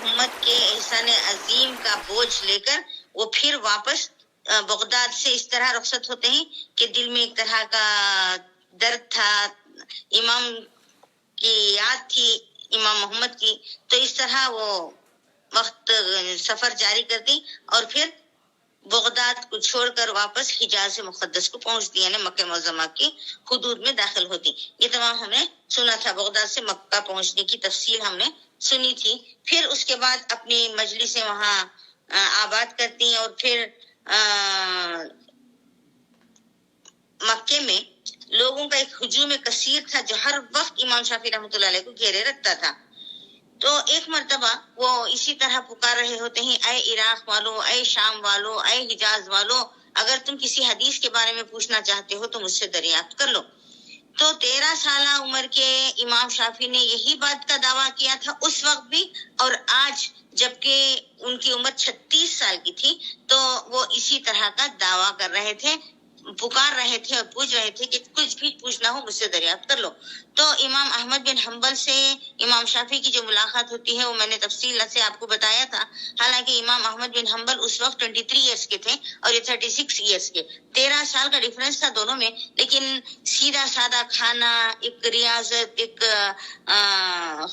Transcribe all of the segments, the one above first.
محمد کے احسان عظیم کا بوجھ لے کر وہ پھر واپس بغداد سے اس طرح رخصت ہوتے ہیں کہ دل میں ایک طرح کا درد تھا، امام کی یاد تھی، امام محمد کی، تو اس طرح وہ وقت سفر جاری کرتی اور پھر بغداد کو چھوڑ کر واپس حجاز مقدس کو پہنچتی، یعنی مکہ معظمہ کی حدود میں داخل ہوتی. یہ تمام ہم نے سنا تھا، بغداد سے مکہ پہنچنے کی تفصیل ہم نے سنی تھی. پھر اس کے بعد اپنی مجلسیں وہاں آباد کرتی اور پھر مکے میں لوگوں کا ایک ہجوم کثیر تھا جو ہر وقت امام شافعی رحمۃ اللہ علیہ کو گھیرے رکھتا تھا. تو ایک مرتبہ وہ اسی طرح پکار رہے ہوتے ہیں، اے عراق والو، اے شام والو، اے حجاز والو، اگر تم کسی حدیث کے بارے میں پوچھنا چاہتے ہو تو مجھ سے دریافت کر لو. تو 13 سالہ عمر کے امام شافعی نے یہی بات کا دعویٰ کیا تھا اس وقت بھی، اور آج جبکہ ان کی عمر 36 سال کی تھی تو وہ اسی طرح کا دعویٰ کر رہے تھے، پکار رہے تھے اور پوچھ رہے تھے کہ کچھ بھی پوچھنا ہو مجھ سے دریافت کر لو. تو امام احمد بن حنبل سے امام شافعی کی جو ملاقات ہوتی ہے وہ میں نے تفصیل سے آپ کو بتایا تھا. حالانکہ امام احمد بن حنبل اس وقت 23 ایئرس کے تھے اور یہ 36 ایئرس کے، 13 سال کا ڈیفرنس تھا دونوں میں. لیکن سیدھا سادہ کھانا، ایک ریاضت، ایک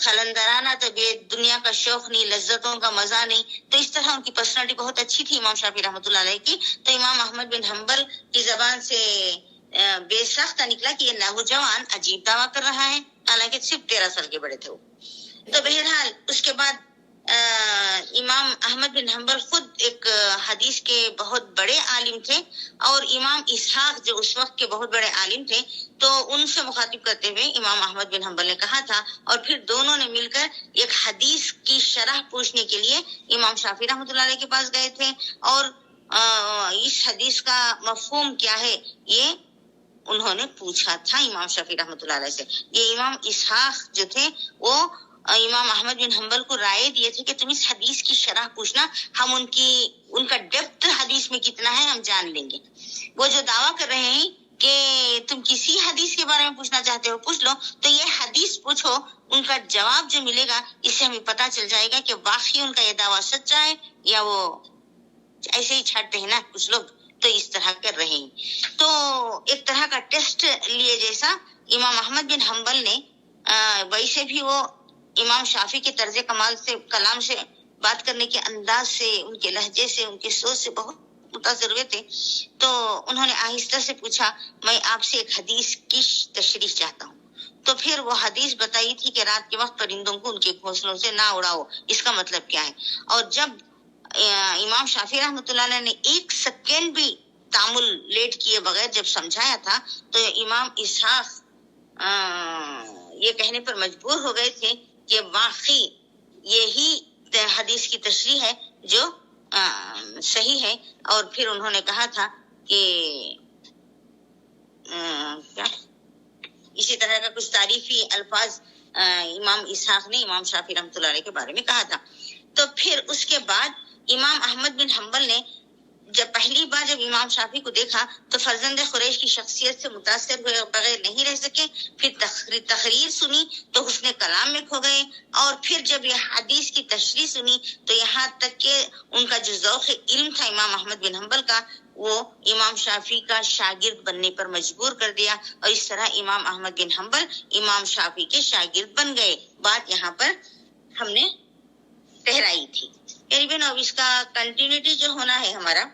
خلندرانہ طبیعت، دنیا کا شوق نہیں، لذتوں کا مزہ نہیں، تو اس طرح ان کی پرسنالٹی بہت اچھی تھی امام شافعی رحمۃ اللہ علیہ کی. تو امام احمد بن حنبل کی زبان سے بے ساختہ نکلا کہ یہ نوجوان عجیب دعویٰ کر رہا ہے، حالانکہ صرف 13 سال کے بڑے تھے وہ. تو بہرحال اس کے بعد امام احمد بن حنبل خود ایک حدیث کے بہت بڑے عالم تھے، اور امام اسحاق جو اس وقت کے بہت بڑے عالم تھے، تو ان سے مخاطب کرتے ہوئے امام احمد بن حنبل نے کہا تھا، اور پھر دونوں نے مل کر ایک حدیث کی شرح پوچھنے کے لیے امام شافعی رحمۃ اللہ علیہ کے پاس گئے تھے، اور اس حدیث کا مفہوم کیا ہے یہ انہوں نے پوچھا تھا امام شافعی رحمۃ اللہ علیہ سے. یہ امام اسحاق جو تھے وہ امام احمد بن حنبل کو رائے دیے تھے کہ تم اس حدیث کی شرح پوچھنا، ہم ان کا ڈیپتھ حدیث میں کتنا ہے ہم جان لیں گے. وہ جو دعویٰ کر رہے ہیں کہ تم کسی حدیث کے بارے میں پوچھنا چاہتے ہو پوچھ لو، تو یہ حدیث پوچھو، ان کا جواب جو ملے گا اس سے ہمیں پتہ چل جائے گا کہ واقعی ان کا یہ دعویٰ سچا ہے یا وہ ایسے ہی چھاٹتے ہیں نا کچھ لوگ، تو اس طرح کر رہے ہیں. تو ایک طرح کا ٹیسٹ لیے جیسا امام احمد بن حنبل نے، ویسے بھی وہ امام شافعی کے طرز کلام سے، بات کرنے کے انداز سے، ان کے لہجے سے، ان کی سوچ سے بہت متاثر ہوئے تھے. تو انہوں نے آہستہ سے پوچھا، میں آپ سے ایک حدیث کی تشریح چاہتا ہوں. تو پھر وہ حدیث بتائی تھی کہ رات کے وقت پرندوں کو ان کے گھونسلوں سے نہ اڑاؤ، اس کا مطلب کیا ہے. اور جب امام شافعی رحمۃ اللہ علیہ نے 1 سیکنڈ بھی تعامل لیٹ کیے بغیر جب سمجھایا تھا، تو امام اسحاق یہ کہنے پر مجبور ہو گئے تھے کہ واقعی یہی حدیث کی تشریح ہے جو صحیح ہے. اور پھر انہوں نے کہا تھا کہ اسی طرح کا کچھ تعریفی الفاظ امام اسحاق نے امام شافعی رحمۃ اللہ علیہ کے بارے میں کہا تھا. تو پھر اس کے بعد امام احمد بن حنبل نے پہلی بار جب امام شافعی کو دیکھا تو فرزند قریش کی شخصیت سے متاثر ہوئے بغیر نہیں رہ سکے. پھر تقریر سنی تو حسن کلام میں کھو گئے، اور پھر جب یہ حدیث کی تشریح سنی تو یہاں تک کہ ان کا جو ذوق علم تھا امام احمد بن حنبل کا، وہ امام شافعی کا شاگرد بننے پر مجبور کر دیا، اور اس طرح امام احمد بن حنبل امام شافعی کے شاگرد بن گئے. بات یہاں پر ہم نے ٹھہرائی تھی. قریباً اب اس کا کنٹینیوٹی جو ہونا ہے ہمارا،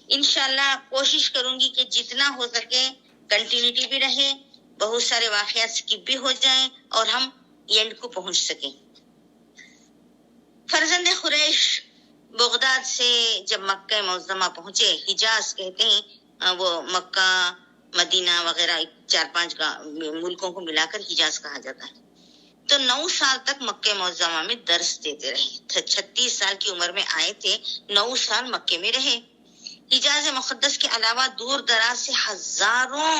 انشاءاللہ کوشش کروں گی کہ جتنا ہو سکے کنٹینیوٹی بھی رہے، بہت سارے واقعات سکپ بھی ہو جائیں اور ہم اینڈ کو پہنچ سکیں. فرزند قریش بغداد سے جب مکہ معظمہ پہنچے، حجاز کہتے ہیں وہ مکہ، مدینہ وغیرہ 4-5 ملکوں کو ملا کر حجاز کہا جاتا ہے. تو 9 سال تک مکہ معظمہ میں درس دیتے رہے. 36 سال کی عمر میں آئے تھے، 9 سال مکے میں رہے. حجاز مقدس کے علاوہ دور دراز سے ہزاروں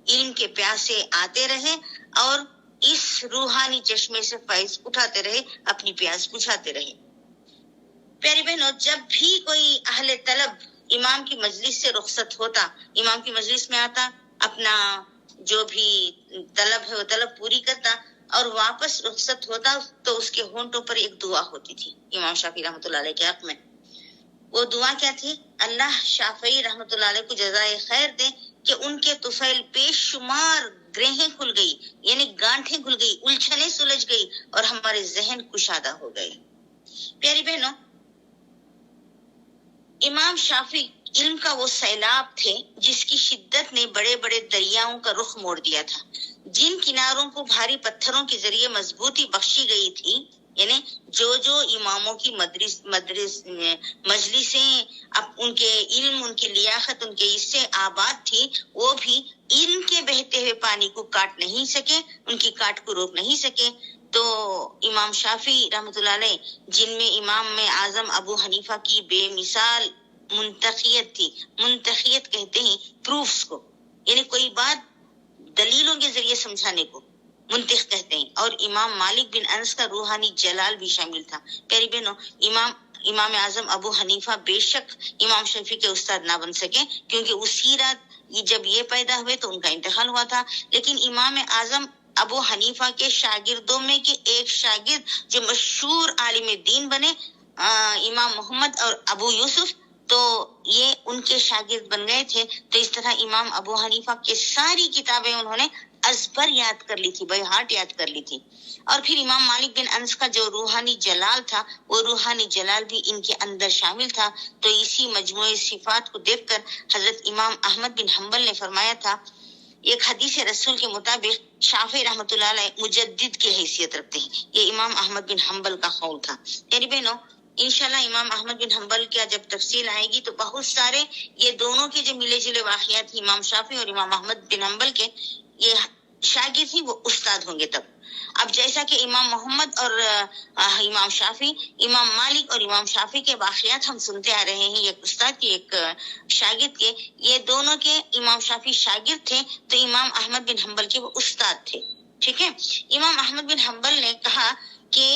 علم کے پیاسے آتے رہے اور اس روحانی چشمے سے فیض اٹھاتے رہے، اپنی پیاس بجھاتے رہے. پیاری بہنوں، جب بھی کوئی اہل طلب امام کی مجلس سے رخصت ہوتا، امام کی مجلس میں آتا، اپنا جو بھی طلب ہے وہ طلب پوری کرتا، اور واپس رخصت ہوتا تو اس کے ہونٹوں پر ایک دعا ہوتی تھی امام شافعی رحمۃ اللہ علیہ کے حق میں. وہ دعا کیا تھی؟ اللہ شافعی رحمۃ اللہ علیہ کو جزائے خیر دے کہ ان کے طفیل بے شمار گرہیں کھل گئی، یعنی گانٹھیں کھل گئی، الجھنیں سلجھ گئی اور ہمارے ذہن کشادہ ہو گئے. پیاری بہنوں، امام شافعی علم کا وہ سیلاب تھے جس کی شدت نے بڑے بڑے دریاؤں کا رخ موڑ دیا تھا. جن کناروں کو بھاری پتھروں کے ذریعے مضبوطی بخشی گئی تھی، یعنی جو اماموں کی مجلسیں اب ان کے علم، ان کی لیاقت، ان کے اس سے آباد تھی، وہ بھی علم کے بہتے ہوئے پانی کو کاٹ نہیں سکے، ان کی کاٹ کو روک نہیں سکے. تو امام شافعی رحمۃ اللہ علیہ، جن میں امام میں اعظم ابو حنیفہ کی بے مثال منتخیت تھی. منتخیت کہتے ہیں پروفز کو، یعنی کوئی بات دلیلوں کے ذریعے سمجھانے کو منطق کہتے ہیں. اور امام مالک بن انس کا روحانی جلال بھی شامل تھا. پیاری بہنوں، امام اعظم ابو حنیفہ بے شک امام شافعی کے استاد نہ بن سکے، کیونکہ اسی رات جب یہ پیدا ہوئے تو ان کا انتقال ہوا تھا. لیکن امام اعظم ابو حنیفہ کے شاگردوں میں کے ایک شاگرد جو مشہور عالم دین بنے، امام محمد اور ابو یوسف، تو یہ ان کے شاگرد بن گئے تھے. تو اس طرح امام ابو حنیفہ کے ساری کتابیں انہوں نے ازبر یاد کر لی تھی، بائی ہارٹ یاد کر لی تھی. اور پھر امام مالک بن انس کا جو روحانی جلال تھا، وہ روحانی جلال بھی ان کے اندر شامل تھا. تو اسی مجموعے صفات کو دیکھ کر حضرت امام احمد بن حنبل نے فرمایا تھا، ایک حدیث رسول کے مطابق شافعی رحمۃ اللہ علیہ مجدد کی حیثیت رکھتے ہیں. یہ امام احمد بن حنبل کا قول تھا. میری بہنوں، انشاءاللہ امام احمد بن حنبل کا جب تفصیل آئے گی تو بہت سارے یہ دونوں کے جو ملے جلے واقعات ہیں، امام شافعی اور امام احمد بن حنبل کے، یہ شاگرد ہی وہ استاد ہوں گے تب. اب جیسا کہ امام محمد اور امام شافعی، امام مالک اور امام شافعی کے واقعات ہم سنتے آ رہے ہیں، ایک استاد کے ایک شاگرد کے، یہ دونوں کے امام شافعی شاگرد تھے تو امام احمد بن حنبل کے وہ استاد تھے. ٹھیک ہے. امام احمد بن حنبل نے کہا کہ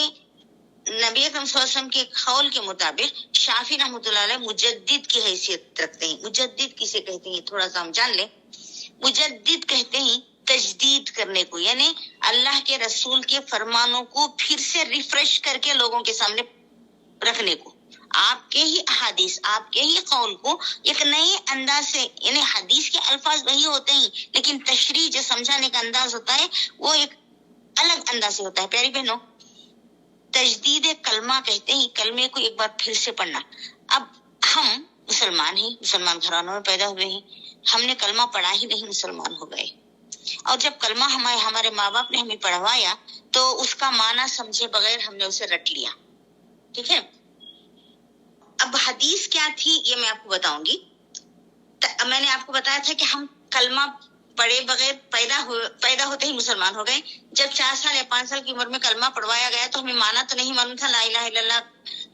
نبی اکرم صلی اللہ علیہ وسلم کے قول کے مطابق شافعی رحمۃ اللہ علیہ مجدد کی حیثیت رکھتے ہیں. مجدد کسے کہتے ہیں تھوڑا سا ہم جان لیں. مجدد کہتے ہیں تجدید کرنے کو، یعنی اللہ کے رسول کے فرمانوں کو پھر سے ریفریش کر کے لوگوں کے سامنے رکھنے کو. آپ کے ہی احادیث، آپ کے ہی قول کو ایک نئے انداز سے، یعنی حدیث کے الفاظ وہی ہوتے ہیں لیکن تشریح جو سمجھانے کا انداز ہوتا ہے وہ ایک الگ انداز سے ہوتا ہے. پیاری بہنوں، تجدید کلمہ کہتے ہیں کلمے کو ایک بار پھر سے پڑھنا. اب ہم مسلمان ہیں، مسلمان گھرانوں میں پیدا ہوئے ہیں، ہم نے کلمہ پڑھا ہی نہیں، مسلمان ہو گئے. اور جب کلمہ ہمارے ماں باپ نے ہمیں پڑھوایا تو اس کا معنی سمجھے بغیر ہم نے اسے رٹ لیا. ٹھیک ہے. اب حدیث کیا تھی یہ میں آپ کو بتاؤں گی. میں نے آپ کو بتایا تھا کہ ہم کلمہ پڑھے بغیر پیدا ہوتے ہی مسلمان ہو گئے. جب 4 سال یا 5 سال کی عمر میں کلمہ پڑھوایا گیا تو ہمیں معنی تو نہیں معلوم تھا، لا الہ الا اللہ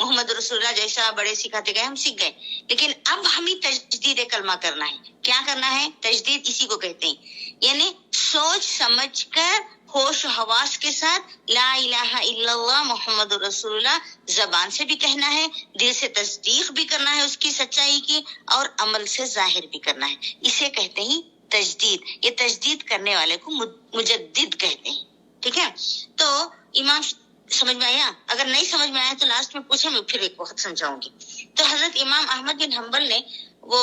محمد رسول اللہ جیسا بڑے سکھاتے گئے، ہم سیکھ گئے. لیکن اب ہمیں تجدید کلمہ کرنا ہے. کیا کرنا ہے؟ تجدید اسی کو کہتے ہیں، یعنی سوچ سمجھ کر ہوش و حواس کے ساتھ لا الہ الا اللہ محمد رسول اللہ زبان سے بھی کہنا ہے، دل سے تصدیق بھی کرنا ہے اس کی سچائی کی، اور عمل سے ظاہر بھی کرنا ہے. اسے کہتے ہیں تجدید. یہ تجدید کرنے والے کو مجدد کہتے ہیں. ٹھیک ہے. تو امام سمجھ میں آیا؟ اگر نہیں سمجھ میں آیا تو لاسٹ میں پوچھیں، میں پھر ایک وقت سمجھاؤں گی. تو حضرت امام احمد بن حنبل نے وہ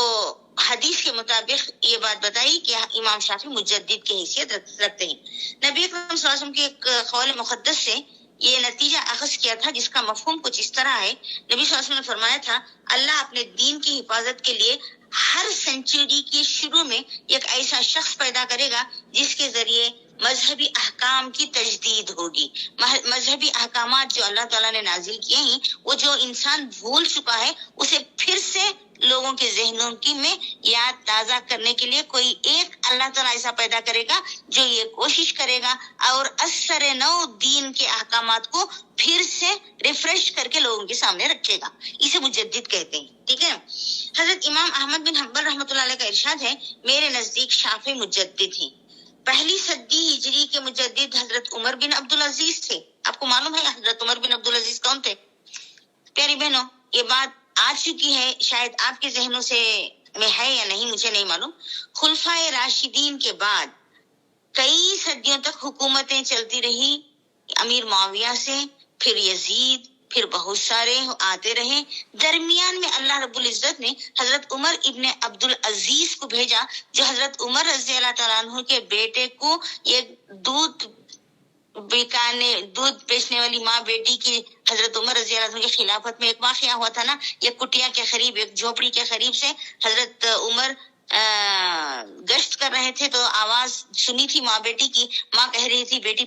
حدیث کے مطابق یہ بات بتائی کہ امام شافعی مجدد کی حیثیت رکھتے ہیں. نبی اکرم صلی اللہ علیہ وسلم کے ایک قول مقدس سے یہ نتیجہ اخذ کیا تھا جس کا مفہوم کچھ اس طرح ہے. نبی صلی اللہ علیہ وسلم نے فرمایا تھا، اللہ اپنے دین کی حفاظت کے لیے ہر سینچری کے شروع میں ایک ایسا شخص پیدا کرے گا جس کے ذریعے مذہبی احکام کی تجدید ہوگی. مذہبی احکامات جو اللہ تعالیٰ نے نازل کیے ہیں، وہ جو انسان بھول چکا ہے اسے پھر سے لوگوں کے ذہنوں کی میں یاد تازہ کرنے کے لیے کوئی ایک اللہ تعالیٰ ایسا پیدا کرے گا جو یہ کوشش کرے گا اور اثر نو دین کے احکامات کو پھر سے ریفریش کر کے لوگوں کے سامنے رکھے گا. اسے مجدد کہتے ہیں. ٹھیک ہے. حضرت امام احمد بن حنبل رحمۃ اللہ علیہ کا ارشاد ہے، میرے نزدیک شافعی مجدد ہیں. پہلی صدی ہجری کے مجدد حضرت عمر بن عبدالعزیز تھے. آپ کو معلوم ہے حضرت عمر بن عبدالعزیز کون تھے؟ پیاری بہنوں، یہ بات آ چکی ہے، شاید آپ کے ذہنوں سے میں ہے یا نہیں مجھے نہیں معلوم. خلفائے راشدین کے بعد کئی صدیوں تک حکومتیں چلتی رہی امیر معاویہ سے، پھر یزید، پھر بہت سارے آتے رہے. درمیان میں اللہ رب العزت نے حضرت عمر ابن عبد العزیز کو بھیجا، جو حضرت عمر رضی اللہ تعالیٰ عنہ کے بیٹے کو ایک دودھ بیچنے والی ماں بیٹی کی حضرت عمر رضی اللہ عنہ کی خلافت میں ایک واقعہ ہوا تھا نا، ایک کٹیا کے قریب، ایک جھوپڑی کے قریب سے حضرت عمر گشت کر رہے تھے تو آواز سنی تھی ماں بیٹی کی. ماں کہہ رہی تھی بیٹی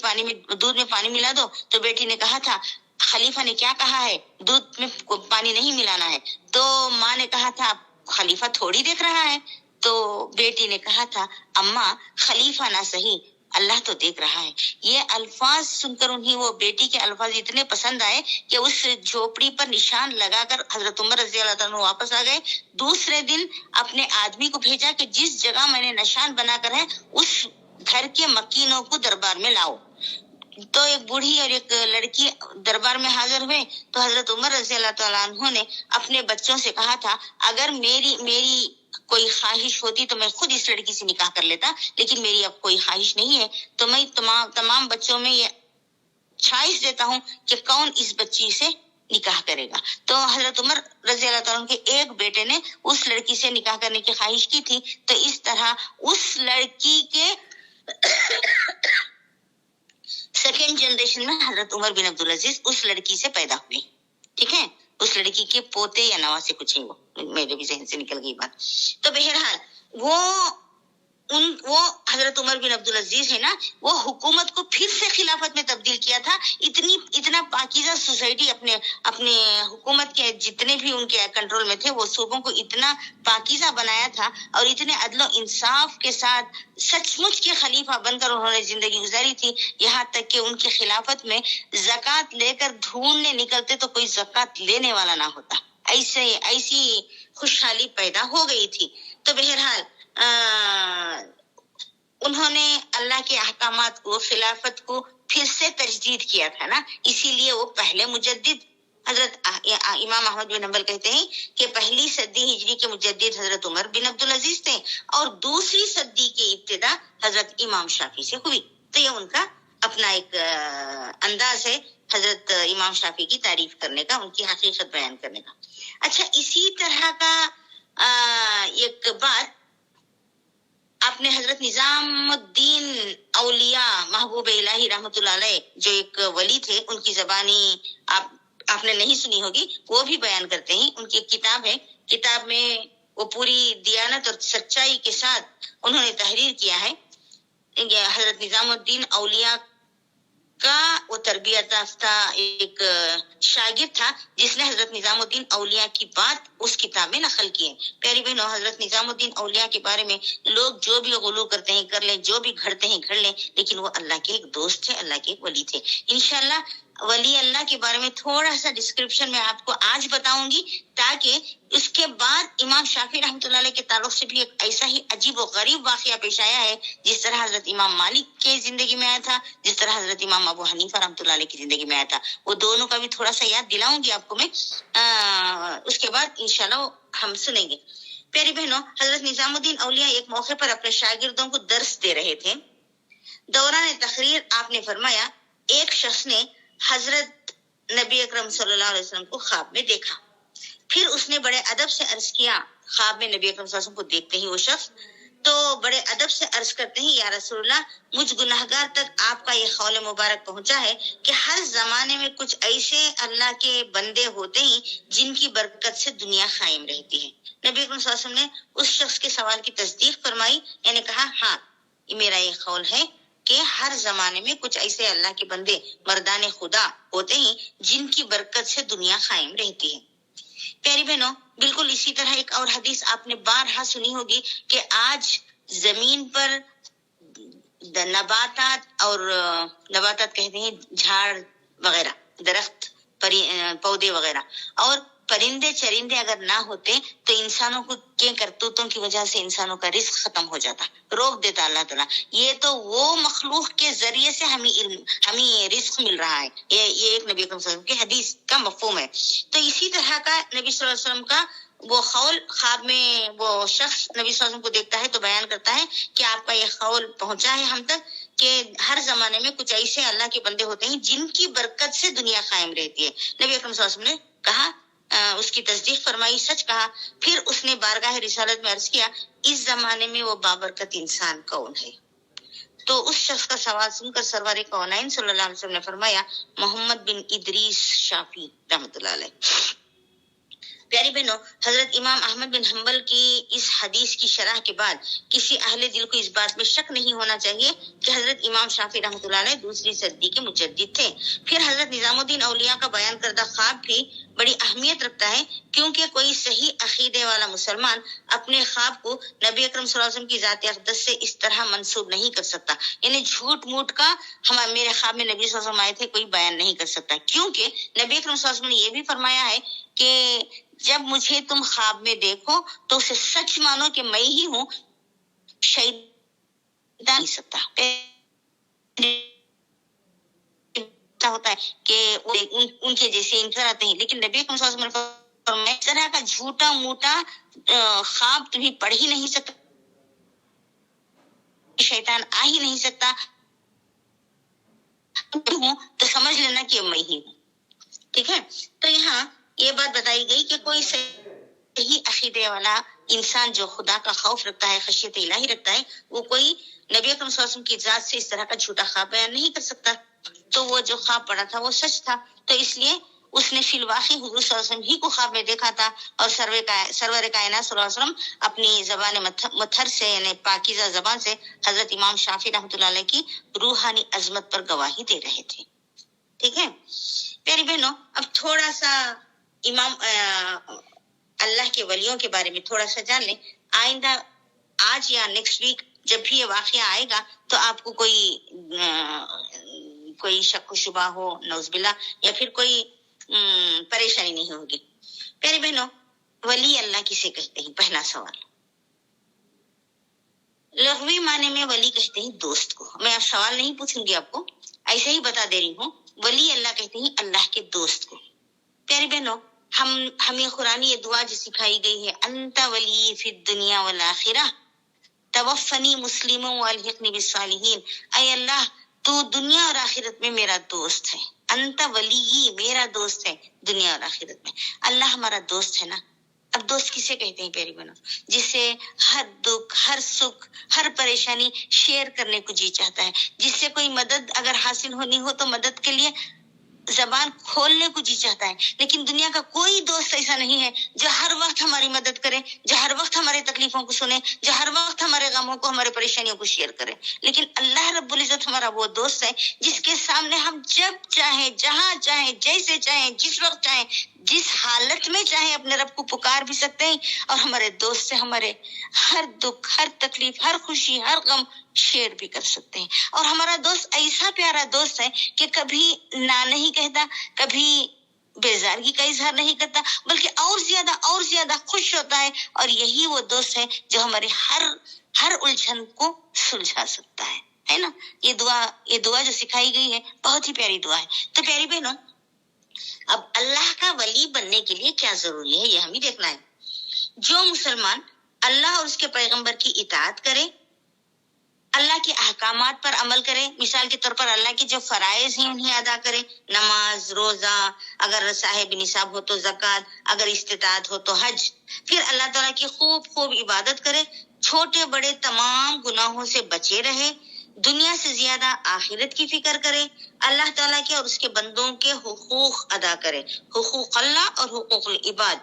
دودھ میں پانی ملا دو، تو بیٹی نے کہا تھا خلیفہ نے کیا کہا ہے، دودھ میں پانی نہیں ملانا ہے. تو ماں نے کہا تھا خلیفہ تھوڑی دیکھ رہا ہے. تو بیٹی نے کہا تھا اماں خلیفہ نہ صحیح اللہ تو دیکھ رہا ہے. یہ الفاظ سن کر انہیں وہ بیٹی کے الفاظ اتنے پسند آئے کہ اس جھوپڑی پر نشان لگا کر حضرت عمر رضی اللہ تعالیٰ واپس آ گئے. دوسرے دن اپنے آدمی کو بھیجا کہ جس جگہ میں نے نشان بنا کر ہے اس گھر کے مکینوں کو دربار میں لاؤ. تو ایک بوڑھی اور ایک لڑکی دربار میں حاضر ہوئے. تو حضرت عمر رضی اللہ تعالیٰ عنہ نے اپنے بچوں سے کہا تھا اگر میری کوئی خواہش ہوتی تو میں خود اس لڑکی سے نکاح کر لیتا، لیکن میری اب کوئی خواہش نہیں ہے، تو میں تمام بچوں میں یہ خواہش دیتا ہوں کہ کون اس بچی سے نکاح کرے گا. تو حضرت عمر رضی اللہ تعالیٰ کے ایک بیٹے نے اس لڑکی سے نکاح کرنے کی خواہش کی تھی. تو اس طرح اس لڑکی کے سیکنڈ جنریشن میں حضرت عمر بن عبدالعزیز اس لڑکی سے پیدا ہوئے. ٹھیک ہے، اس لڑکی کے پوتے یا نواسے کچھ ہی، وہ میرے بھی ذہن سے نکل گئی بات. تو بہرحال وہ حضرت عمر بن عبدالعزیز ہے نا، وہ حکومت کو پھر سے خلافت میں تبدیل کیا تھا. اتنا پاکیزہ سوسائٹی اپنے حکومت کے جتنے بھی ان کے کنٹرول میں تھے وہ صوبوں کو اتنا پاکیزہ بنایا تھا، اور اتنے عدل و انصاف کے ساتھ سچ مچ کے خلیفہ بن کر انہوں نے زندگی گزاری تھی. یہاں تک کہ ان کی خلافت میں زکوٰۃ لے کر ڈھونڈنے نکلتے تو کوئی زکوٰۃ لینے والا نہ ہوتا. ایسی خوشحالی پیدا ہو گئی تھی. تو بہرحال انہوں نے اللہ کے احکامات کو، خلافت کو پھر سے تجدید کیا تھا نا، اسی لیے وہ پہلے مجدد حضرت امام احمد بن حنبل کہتے ہیں کہ پہلی صدی ہجری کے مجدد حضرت عمر بن عبدالعزیز تھے اور دوسری صدی کی ابتدا حضرت امام شافعی سے ہوئی. تو یہ ان کا اپنا ایک انداز ہے حضرت امام شافعی کی تعریف کرنے کا، ان کی حقیقت بیان کرنے کا. اچھا، اسی طرح کا ایک بات آپ نے حضرت نظام الدین اولیاء محبوب الہی رحمۃ اللہ علیہ، جو ایک ولی تھے، ان کی زبانی آپ نے نہیں سنی ہوگی، وہ بھی بیان کرتے ہیں. ان کی ایک کتاب ہے، کتاب میں وہ پوری دیانت اور سچائی کے ساتھ انہوں نے تحریر کیا ہے. حضرت نظام الدین اولیاء کا وہ تربیت یافتہ ایک شاگرد تھا جس نے حضرت نظام الدین اولیاء کی بات اس کتاب میں نقل کی ہے. پیاری بہنوں، حضرت نظام الدین اولیاء کے بارے میں لوگ جو بھی غلو کرتے ہیں کر لیں، جو بھی گھڑتے ہیں گھڑ لیں، لیکن وہ اللہ کے ایک دوست تھے، اللہ کے ایک ولی تھے. انشاءاللہ ولی اللہ کے بارے میں تھوڑا سا ڈسکرپشن میں آپ کو آج بتاؤں گی، تاکہ اس کے بعد امام شافعی رحمۃ اللہ علیہ کے تعلق سے بھی ایک ایسا ہی عجیب و غریب واقعہ پیش آیا ہے، جس طرح حضرت امام مالک کے زندگی میں آیا تھا، جس طرح حضرت امام ابو حنیفہ رحمۃ اللہ علیہ کی زندگی میں آیا تھا. وہ دونوں کا بھی تھوڑا سا یاد دلاؤں گی آپ کو میں، اس کے بعد انشاءاللہ ہم سنیں گے. پیاری بہنوں، حضرت نظام الدین اولیاء ایک موقع پر اپنے شاگردوں کو درس دے رہے تھے. دوران تقریر آپ نے فرمایا ایک شخص نے حضرت نبی اکرم صلی اللہ علیہ وسلم کو خواب میں دیکھا. پھر اس نے بڑے ادب سے عرض کیا، خواب میں نبی اکرم صلی اللہ علیہ وسلم کو دیکھتے ہی وہ شخص تو بڑے ادب سے عرض کرتے ہیں، یا رسول اللہ، مجھ گناہگار تک آپ کا یہ قول مبارک پہنچا ہے کہ ہر زمانے میں کچھ ایسے اللہ کے بندے ہوتے ہیں جن کی برکت سے دنیا قائم رہتی ہے. نبی اکرم صلی اللہ علیہ وسلم نے اس شخص کے سوال کی تصدیق فرمائی، یعنی کہا ہاں، یہ میرا یہ قول ہے کہ ہر زمانے میں کچھ ایسے اللہ کے بندے مردان خدا ہوتے ہیں جن کی برکت سے دنیا قائم رہتی ہے. پیاری بہنوں، بالکل اسی طرح ایک اور حدیث آپ نے بارہا سنی ہوگی کہ آج زمین پر نباتات کہتے ہیں جھاڑ وغیرہ، درخت، پودے وغیرہ، اور پرندے چرندے اگر نہ ہوتے تو انسانوں کے کرتوتوں کی وجہ سے انسانوں کا رزق ختم ہو جاتا، روک دیتا اللہ تعالیٰ. یہ تو وہ مخلوق کے ذریعے سے ہمیں رزق مل رہا ہے. یہ ایک نبی اکرم صلی اللہ علیہ وسلم کی حدیث کا مفہوم ہے. تو اسی طرح کا نبی صلی اللہ علیہ وسلم کا وہ قول، خواب میں وہ شخص نبی صلی اللہ علیہ وسلم کو دیکھتا ہے تو بیان کرتا ہے کہ آپ کا یہ قول پہنچا ہے ہم تک کہ ہر زمانے میں کچھ ایسے اللہ کے بندے ہوتے ہیں جن کی برکت سے دنیا قائم رہتی ہے. نبی اکرم صلی اللہ علیہ وسلم نے کہا، اس کی تصدیق فرمائی، سچ کہا. پھر اس نے بارگاہ رسالت میں عرض کیا، اس زمانے میں وہ بابرکت انسان کون ہے؟ تو اس شخص کا سوال سن کر سرور کونین صلی اللہ علیہ وسلم نے فرمایا، محمد بن ادریس شافعی رحمۃ اللہ علیہ. پیاری بہنوں، حضرت امام احمد بن حنبل کی اس حدیث کی شرح کے بعد کسی اہل دل کو اس بات میں شک نہیں ہونا چاہیے کہ حضرت امام شافعی رحمۃ اللہ علیہ دوسری صدی کے مجدد تھے. پھر حضرت نظام الدین اولیاء کا بیان کردہ خواب بھی بڑی اہمیت رکھتا ہے، کیونکہ کوئی صحیح عقیدے والا مسلمان اپنے خواب کو نبی اکرم صلی اللہ علیہ وسلم کی ذات اقدس سے اس طرح منسوب نہیں کر سکتا. یعنی جھوٹ موٹ کا میرے خواب میں نبی صلی اللہ علیہ وسلم آئے تھے کوئی بیان نہیں کر سکتا، کیونکہ نبی اکرم صلی اللہ علیہ وسلم نے یہ بھی فرمایا ہے کہ جب مجھے تم خواب میں دیکھو تو اسے سچ مانو کہ میں ہی ہوں، شیطان نہیں سکتا. ہوتا ہے کہ وہ ان کے جیسے انکار آتے ہیں، لیکن نبی صلی اللہ علیہ وسلم نے فرمایا اس طرح کا جھوٹا موٹا خواب تمہیں پڑھ ہی نہیں سکتا، شیطان آ ہی نہیں سکتا. تو سمجھ لینا کہ میں ہی ہوں. ٹھیک ہے، تو یہاں یہ بات بتائی گئی کہ کوئی صحیح عقیدے والا انسان جو خدا کا خوف رکھتا ہے، خشیت الہی رکھتا ہے، وہ کوئی نبی اکرم صلی اللہ علیہ وسلم کی ذات سے اس طرح کا جھوٹا خواب بیان نہیں کر سکتا. تو وہ جو خواب پڑا تھا وہ سچ تھا، تو اس لیے اس نے فی الواقع حضور صلی اللہ علیہ وسلم ہی کو خواب میں دیکھا تھا. اور سرور کائنات صلی اللہ علیہ وسلم اپنی زبان متھر سے یعنی پاکیزہ زبان سے حضرت امام شافعی رحمۃ اللہ علیہ کی روحانی عظمت پر گواہی دے رہے تھے. ٹھیک ہے پیاری بہنوں، اب تھوڑا سا امام اللہ کے ولیوں کے بارے میں تھوڑا سا جان لیں. آئندہ آج یا نیکسٹ ویک جب بھی یہ واقعہ آئے گا تو آپ کو کوئی شک و شبہ ہو نعوذ باللہ یا پھر کوئی پریشانی نہیں ہوگی. پیاری بہنوں، ولی اللہ کسے کہتے ہیں؟ پہلا سوال. لغوی معنی میں ولی کہتے ہیں دوست کو. میں اب سوال نہیں پوچھوں گی، آپ کو ایسے ہی بتا دے رہی ہوں. ولی اللہ کہتے ہیں اللہ کے دوست کو. پیاری بہنوں، ہمیں قرآن یہ دعا جو سکھائی گئی ہے، انت ولی فی الدنیا والآخرہ توفنی مسلم والحقنی بالصالحین، اے اللہ تو دنیا اور آخرت میں میرا دوست ہے. انت ولی، میرا دوست ہے دنیا اور آخرت میں. اللہ ہمارا دوست ہے نا. اب دوست کسے کہتے ہیں پیاری بہنوں؟ جس سے ہر دکھ، ہر سکھ، ہر پریشانی شیئر کرنے کو جی چاہتا ہے، جس سے کوئی مدد اگر حاصل ہونی ہو تو مدد کے لیے زبان کھولنے کو جی چاہتا ہے. لیکن دنیا کا کوئی دوست ایسا نہیں ہے جو ہر وقت ہماری مدد کرے، جو ہر وقت ہمارے تکلیفوں کو سنے، جو ہر وقت ہمارے غموں کو، ہمارے پریشانیوں کو شیئر کرے. لیکن اللہ رب العزت ہمارا وہ دوست ہے جس کے سامنے ہم جب چاہیں، جہاں چاہیں، جیسے چاہیں، جس وقت چاہیں، جس حالت میں چاہیں اپنے رب کو پکار بھی سکتے ہیں، اور ہمارے دوست سے ہمارے ہر دکھ، ہر تکلیف، ہر خوشی، ہر غم شیئر بھی کر سکتے ہیں. اور ہمارا دوست ایسا پیارا دوست ہے کہ کبھی نہ نہیں کہتا، کبھی بیزارگی کا اظہار نہیں کرتا، بلکہ اور زیادہ خوش ہوتا ہے. اور یہی وہ دوست ہے جو ہمارے ہر الجھن کو سلجھا سکتا ہے نا. یہ دعا جو سکھائی گئی ہے بہت ہی پیاری دعا ہے. تو پیاری بہنوں، اب اللہ کا ولی بننے کے لیے کیا ضروری ہے یہ ہمیں دیکھنا ہے. جو مسلمان اللہ اور اس کے پیغمبر کی اطاعت کرے، اللہ کے احکامات پر عمل کرے، مثال کے طور پر اللہ کے جو فرائض ہیں انہیں ادا کرے، نماز، روزہ، اگر صاحب نصاب ہو تو زکوٰۃ، اگر استطاعت ہو تو حج، پھر اللہ تعالیٰ کی خوب عبادت کرے، چھوٹے بڑے تمام گناہوں سے بچے رہے، دنیا سے زیادہ آخرت کی فکر کرے، اللہ تعالیٰ کے اور اس کے بندوں کے حقوق ادا کرے، حقوق اللہ اور حقوق العباد،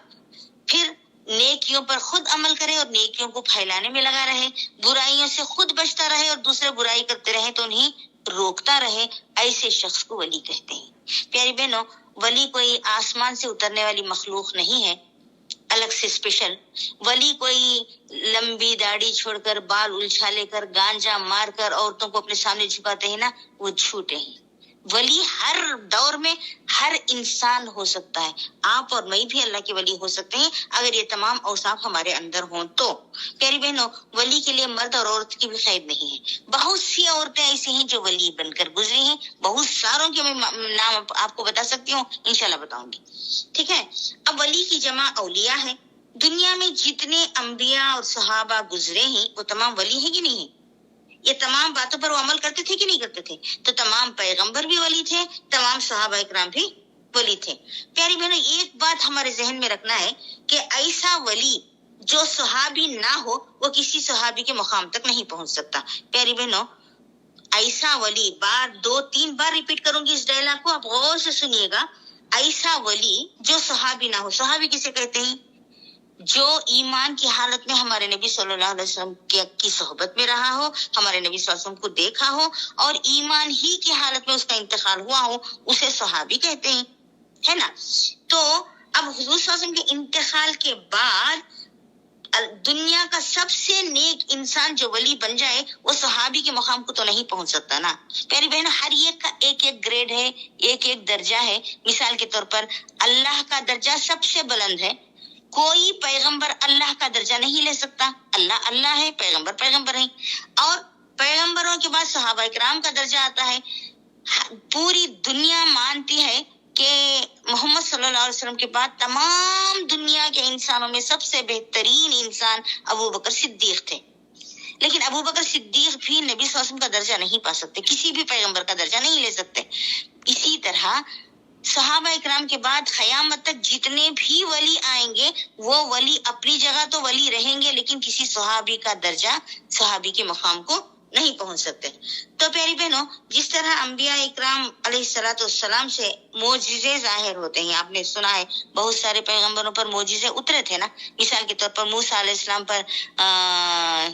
پھر نیکیوں پر خود عمل کرے اور نیکیوں کو پھیلانے میں لگا رہے، برائیوں سے خود بچتا رہے اور دوسرے برائی کرتے رہے تو انہیں روکتا رہے، ایسے شخص کو ولی کہتے ہیں. پیاری بہنوں، ولی کوئی آسمان سے اترنے والی مخلوق نہیں ہے الگ سے اسپیشل. ولی کوئی لمبی داڑھی چھوڑ کر، بال الجھا کر، گانجا مار کر عورتوں کو اپنے سامنے جھکاتے ہیں نا، وہ جھوٹے ہیں. ولی ہر دور میں ہر انسان ہو سکتا ہے. آپ اور میں بھی اللہ کے ولی ہو سکتے ہیں اگر یہ تمام اوصاف ہمارے اندر ہوں تو. پیاری بہنوں، ولی کے لیے مرد اور عورت کی بھی قید نہیں ہے. بہت سی عورتیں ایسی ہیں جو ولی بن کر گزری ہیں، بہت ساروں کے میں نام آپ کو بتا سکتی ہوں، انشاءاللہ بتاؤں گی. ٹھیک ہے، اب ولی کی جمع اولیاء ہے. دنیا میں جتنے انبیاء اور صحابہ گزرے ہیں وہ تمام ولی ہیں کہ نہیں ہیں؟ یہ تمام باتوں پر وہ عمل کرتے تھے کہ نہیں کرتے تھے؟ تو تمام پیغمبر بھی ولی تھے، تمام صحابہ اکرام بھی ولی تھے۔ پیاری بہنوں، ایک بات ہمارے ذہن میں رکھنا ہے کہ ایسا ولی جو صحابی نہ ہو وہ کسی صحابی کے مقام تک نہیں پہنچ سکتا۔ پیاری بہنوں، ایسا ولی، بار 2-3 بار ریپیٹ کروں گی اس ڈائلاگ کو، آپ غور سے سنیے گا۔ ایسا ولی جو صحابی نہ ہو، صحابی کسے کہتے ہیں؟ جو ایمان کی حالت میں ہمارے نبی صلی اللہ علیہ وسلم کی صحبت میں رہا ہو، ہمارے نبی صلی اللہ علیہ وسلم کو دیکھا ہو اور ایمان ہی کی حالت میں اس کا انتقال ہوا ہو، اسے صحابی کہتے ہیں، ہے نا؟ تو اب حضور صلی اللہ علیہ وسلم کے انتقال کے بعد دنیا کا سب سے نیک انسان جو ولی بن جائے وہ صحابی کے مقام کو تو نہیں پہنچ سکتا نا۔ پیاری بہن، ہر ایک کا ایک ایک گریڈ ہے، ایک ایک درجہ ہے۔ مثال کے طور پر اللہ کا درجہ سب سے بلند ہے، کوئی پیغمبر اللہ کا درجہ نہیں لے سکتا۔ اللہ اللہ ہے، پیغمبر پیغمبر ہیں، اور پیغمبروں کے بعد صحابہ اکرام کا درجہ آتا ہے۔ پوری دنیا مانتی ہے کہ محمد صلی اللہ علیہ وسلم کے بعد تمام دنیا کے انسانوں میں سب سے بہترین انسان ابو بکر صدیق تھے، لیکن ابو بکر صدیق بھی نبی صلی اللہ علیہ وسلم کا درجہ نہیں پا سکتے، کسی بھی پیغمبر کا درجہ نہیں لے سکتے۔ اسی طرح صحابہ اکرام کے بعد قیامت تک جتنے بھی ولی آئیں گے وہ ولی اپنی جگہ تو ولی رہیں گے، لیکن کسی صحابی کا درجہ، صحابی کے مقام کو نہیں پہنچ سکتے۔ تو پیاری بہنوں، جس طرح انبیاء اکرام علیہ الصلوۃ والسلام سے معجزے ظاہر ہوتے ہیں، آپ نے سنا ہے بہت سارے پیغمبروں پر معجزے اترے تھے نا۔ مثال کے طور پر موسیٰ علیہ السلام پر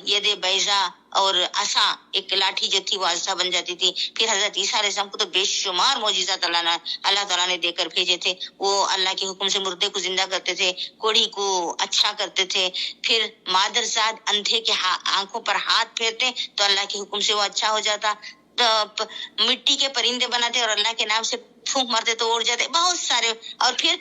ید بیضا اور عصا، ایک لاٹھی جو تھی وہ عصا بن جاتی تھی۔ پھر حضرت عیسیٰ علیہ السلام کو تو بے شمار معجزات اللہ تعالیٰ نے دے کر بھیجے تھے۔ وہ اللہ کے حکم سے مردے کو زندہ کرتے تھے، کوڑھی کو اچھا کرتے تھے۔ پھر مادرزاد اندھے کے آنکھوں پر ہاتھ پھیرتے تو اللہ کے حکم سے وہ اچھا ہو جاتا۔ تو مٹی کے پرندے بناتے اور اللہ کے نام سے پھونک مارتے تو اڑ جاتے، بہت سارے۔ اور پھر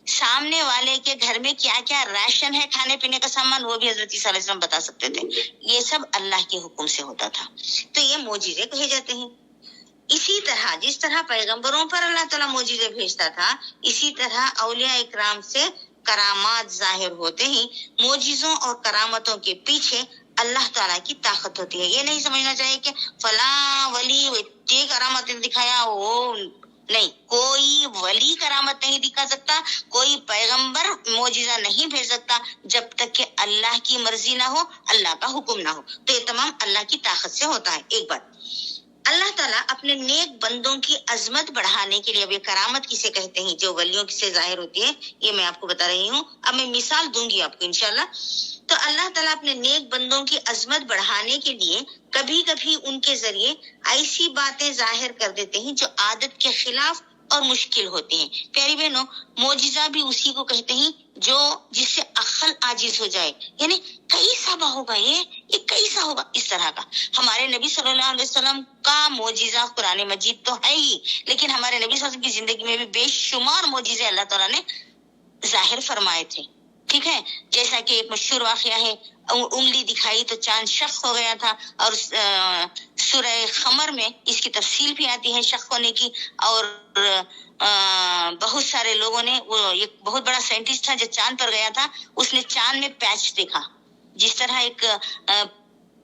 سامنے والے کے گھر میں کیا کیا راشن ہے، کھانے پینے کا سامان، وہ بھی حضرت عیسیٰ علیہ السلام بتا سکتے تھے۔ یہ سب اللہ کے حکم سے ہوتا تھا، تو یہ معجزے کہے جاتے ہیں۔ اسی طرح جس طرح پیغمبروں پر اللہ تعالیٰ معجزے بھیجتا تھا، اسی طرح اولیاء اکرام سے کرامات ظاہر ہوتے ہیں۔ معجزوں اور کرامتوں کے پیچھے اللہ تعالیٰ کی طاقت ہوتی ہے۔ یہ نہیں سمجھنا چاہیے کہ فلاں ولی یہ کرامت دکھایا، وہ نہیں، کوئی ولی کرامت نہیں دکھا سکتا، کوئی پیغمبر معجزہ نہیں بھیج سکتا جب تک کہ اللہ کی مرضی نہ ہو، اللہ کا حکم نہ ہو۔ تو یہ تمام اللہ کی طاقت سے ہوتا ہے۔ ایک بات، اللہ تعالیٰ اپنے نیک بندوں کی عظمت بڑھانے کے لیے، اب یہ کرامت کسے کہتے ہیں جو ولیوں سے ظاہر ہوتی ہے، یہ میں آپ کو بتا رہی ہوں۔ اب میں مثال دوں گی آپ کو انشاءاللہ۔ تو اللہ تعالیٰ اپنے نیک بندوں کی عظمت بڑھانے کے لیے کبھی کبھی ان کے ذریعے ایسی باتیں ظاہر کر دیتے ہیں جو عادت کے خلاف اور مشکل ہوتے ہیں۔ پیاری بہنوں، معجزہ بھی اسی کو کہتے ہیں جو جس سے عقل عاجز ہو جائے، یعنی کیسا ہوگا یہ کیسا ہوگا، اس طرح کا۔ ہمارے نبی صلی اللہ علیہ وسلم کا معجزہ قرآن مجید تو ہے ہی، لیکن ہمارے نبی صلی اللہ علیہ وسلم کی زندگی میں بھی بے شمار معجزے اللہ تعالیٰ نے ظاہر فرمائے تھے، ٹھیک ہے؟ جیسا کہ ایک مشہور واقعہ ہے، انگلی دکھائی تو چاند شق ہو گیا تھا، اور سورہ قمر میں اس کی تفصیل بھی آتی ہے شق ہونے کی۔ اور بہت سارے لوگوں نے، وہ ایک بہت بڑا سائنٹسٹ تھا جو چاند پر گیا تھا، اس نے چاند میں پیچ دیکھا، جس طرح ایک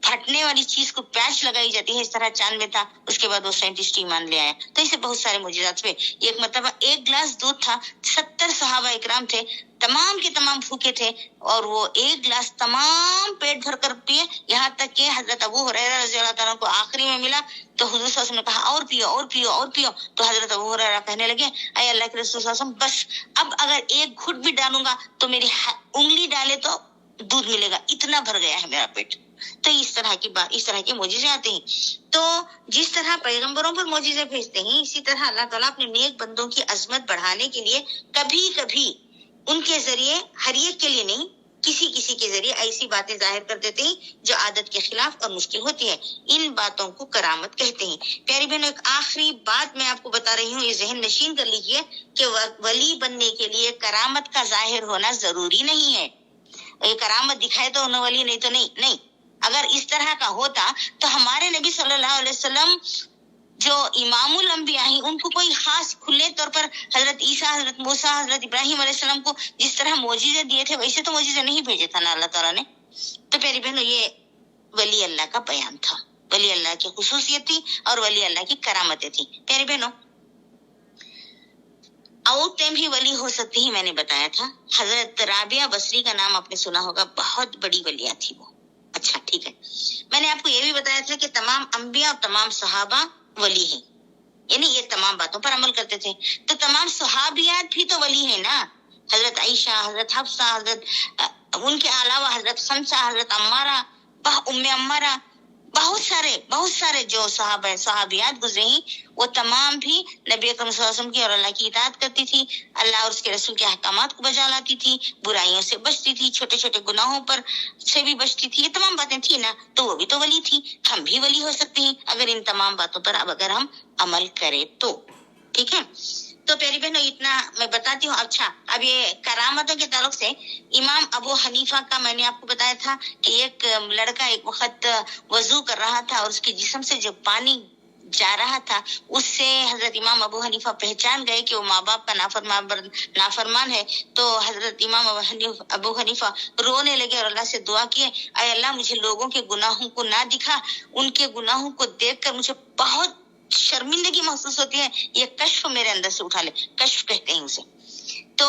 پھٹنے والی چیز کو پیچ لگائی جاتی ہے، اس طرح چاند میں تھا۔ اس کے بعد وہ سائنٹسٹ ایمان لے آیا۔ تو اسے بہت سارے معجزات ہوئے۔ ایک مرتبہ ایک گلاس دودھ تھا، 70 صحابہ اکرام تھے، تمام کے تمام بھوکے تھے، اور وہ ایک گلاس تمام پیٹ بھر کر پیے، یہاں تک کہ حضرت ابو ہریرہ رضی اللہ تعالیٰ کو آخری میں ملا تو حضور صلی اللہ علیہ وسلم نے کہا اور پیو اور پیو اور پیو۔ تو حضرت ابو ہریرہ کہنے لگے، اے اللہ کے رسول صلی اللہ علیہ وسلم، بس اب اگر ایک گھٹ بھی ڈالوں گا تو میری انگلی ڈالے تو دودھ ملے گا، اتنا بھر گیا ہے میرا پیٹ۔ تو اس طرح کی معجزے آتے ہیں۔ تو جس طرح پیغمبروں پر معجزے بھیجتے ہیں، اسی طرح اللہ تعالیٰ اپنے نیک بندوں کی عظمت بڑھانے کے لیے کبھی کبھی ان کے ذریعے، ہر ایک کے لیے نہیں، کسی کے ذریعے ایسی باتیں ظاہر کر دیتے ہیں جو عادت کے خلاف اور مشکل ہوتی ہے۔ ان باتوں کو کرامت کہتے ہیں۔ پیاری بہنوں، ایک آخری بات میں آپ کو بتا رہی ہوں، یہ ذہن نشین کر لیجئے کہ ولی بننے کے لیے کرامت کا ظاہر ہونا ضروری نہیں ہے۔ یہ کرامت دکھائے تو انہوں ولی، نہیں تو نہیں۔ اگر اس طرح کا ہوتا تو ہمارے نبی صلی اللہ علیہ وسلم جو امام الانبیاء ہیں، ان کو کوئی خاص کھلے طور پر حضرت عیسیٰ، حضرت موسیٰ، حضرت ابراہیم علیہ السلام کو جس طرح معجزے دیے تھے ویسے تو معجزے نہیں بھیجے تھا نا اللہ تعالیٰ نے۔ تو پیاری بہنوں، یہ ولی اللہ کا بیان تھا۔ ولی اللہ کی خصوصیت تھی اور ولی اللہ کی کرامتیں تھی. پیاری بہنوں، آؤٹ ٹائم ہی ولی ہو سکتی ہی میں نے بتایا تھا. حضرت رابعہ بصری کا نام آپ نے سنا ہوگا، بہت بڑی ولیہ تھی وہ. اچھا ٹھیک ہے، میں نے آپ کو یہ بھی بتایا تھا کہ تمام انبیاء اور تمام صحابہ ولی ہیں، یعنی یہ تمام باتوں پر عمل کرتے تھے. تو تمام صحابیات بھی تو ولی ہیں نا. حضرت عائشہ، حضرت حفصہ، ان کے علاوہ حضرت خمسہ، حضرت عمارہ، ام عمارہ، بہت سارے جو صحابیات گزرے ہیں، وہ تمام بھی نبی اکرم صلی اللہ علیہ وسلم کی اور اللہ کی اطاعت کرتی تھی، اللہ اور اس کے رسول کے احکامات کو بجا لاتی تھی، برائیوں سے بچتی تھی، چھوٹے چھوٹے گناہوں پر سے بھی بچتی تھی. یہ تمام باتیں تھی نا، تو وہ بھی تو ولی تھی. ہم بھی ولی ہو سکتے ہیں اگر ان تمام باتوں پر اگر ہم عمل کریں تو. ٹھیک ہے، تو پیاری بہنوں اتنا میں بتاتی ہوں. اچھا، اب یہ کرامتوں کے تعلق سے امام ابو حنیفہ کا میں نے آپ کو بتایا تھا کہ ایک لڑکا ایک وقت وضو کر رہا تھا اور اس کے جسم سے جو پانی جا رہا تھا، اس سے حضرت امام ابو حنیفہ پہچان گئے کہ وہ ماں باپ کا نافرمان ہے. تو حضرت امام ابو حنیفہ رونے لگے اور اللہ سے دعا کیے، اے اللہ مجھے لوگوں کے گناہوں کو نہ دکھا، ان کے گناہوں کو دیکھ کر مجھے بہت شرمندگی محسوس ہوتی ہے، یہ کشف میرے اندر سے اٹھا لے. کشف کہتے ہیں اسے. تو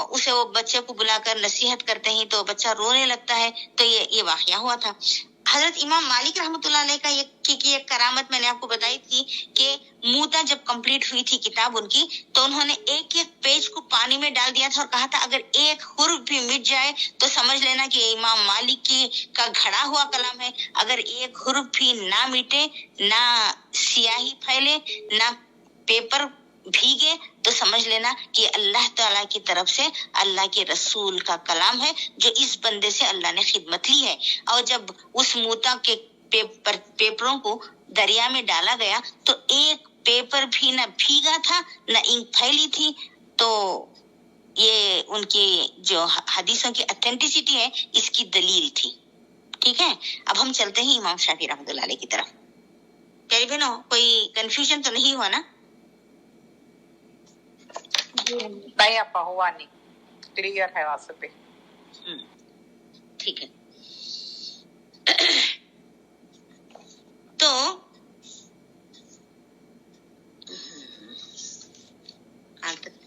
اسے وہ بچے کو بلا کر نصیحت کرتے ہیں تو بچہ رونے لگتا ہے. تو یہ واقعہ ہوا تھا. حضرت امام مالک رحمۃ اللہ علیہ کا ایک کرامت میں نے آپ کو بتائی تھی کہ موتا جب کمپلیٹ ہوئی تھی کتاب ان کی، تو انہوں نے ایک پیج کو پانی میں ڈال دیا تھا اور کہا تھا اگر ایک حرف بھی مٹ جائے تو سمجھ لینا کہ امام مالک کا گھڑا ہوا کلام ہے. اگر ایک حرف بھی نہ مٹے، نہ سیاہی پھیلے، نہ پیپر بھیگے، تو سمجھ لینا کہ اللہ تعالیٰ کی طرف سے اللہ کے رسول کا کلام ہے جو اس بندے سے اللہ نے خدمت لی ہے. اور جب اس موتا کے پیپروں کو دریا میں ڈالا گیا تو ایک پیپر بھی نہ بھیگا تھا، نہ انک پھیلی تھی. تو یہ ان کی جو حدیثوں کی اتھینٹسٹی ہے، اس کی دلیل تھی. ٹھیک ہے، اب ہم چلتے ہیں امام شافعی رحمۃ اللہ علیہ کی طرف. پیاری بہنوں، کوئی کنفیوژن تو نہیں ہوا نا؟ نہیں اپا، ہوا نہیں، کلیئر ہے واسطے پہ. ٹھیک ہے. تو